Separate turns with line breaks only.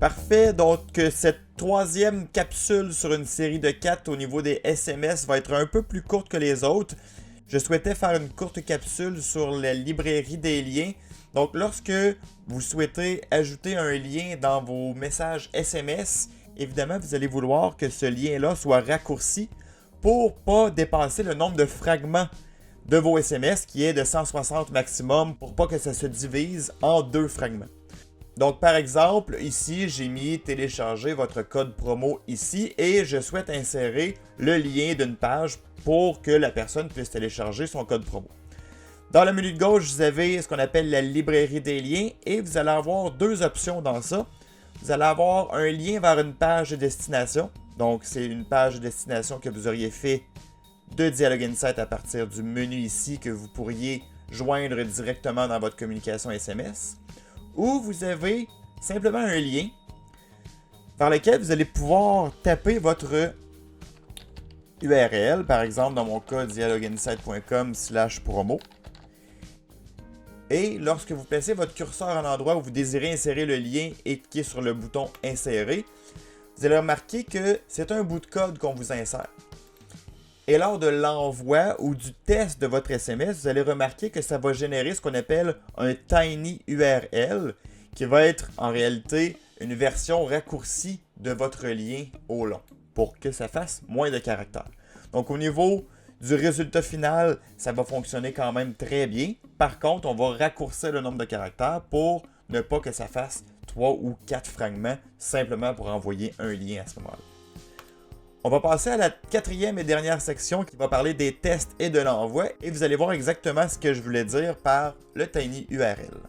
Parfait, donc cette troisième capsule sur une série de 4 au niveau des SMS va être un peu plus courte que les autres. Je souhaitais faire une courte capsule sur la librairie des liens. Donc lorsque vous souhaitez ajouter un lien dans vos messages SMS, évidemment vous allez vouloir que ce lien-là soit raccourci pour ne pas dépasser le nombre de fragments de vos SMS qui est de 160 maximum pour pas que ça se divise en 2 fragments. Donc par exemple, ici j'ai mis télécharger votre code promo ici et je souhaite insérer le lien d'une page pour que la personne puisse télécharger son code promo. Dans le menu de gauche, vous avez ce qu'on appelle la librairie des liens et vous allez avoir 2 options dans ça. Vous allez avoir un lien vers une page de destination. Donc c'est une page de destination que vous auriez fait de Dialogue Insight à partir du menu ici que vous pourriez joindre directement dans votre communication SMS. Ou vous avez simplement un lien par lequel vous allez pouvoir taper votre URL, par exemple dans mon cas dialogueinsight.com/promo. Et lorsque vous placez votre curseur à l'endroit où vous désirez insérer le lien et cliquez sur le bouton insérer, vous allez remarquer que c'est un bout de code qu'on vous insère. Et lors de l'envoi ou du test de votre SMS, vous allez remarquer que ça va générer ce qu'on appelle un tiny URL, qui va être en réalité une version raccourcie de votre lien au long, pour que ça fasse moins de caractères. Donc au niveau du résultat final, ça va fonctionner quand même très bien. Par contre, on va raccourcir le nombre de caractères pour ne pas que ça fasse 3 ou 4 fragments, simplement pour envoyer un lien à ce moment-là. On va passer à la 4e et dernière section qui va parler des tests et de l'envoi et vous allez voir exactement ce que je voulais dire par le tiny URL.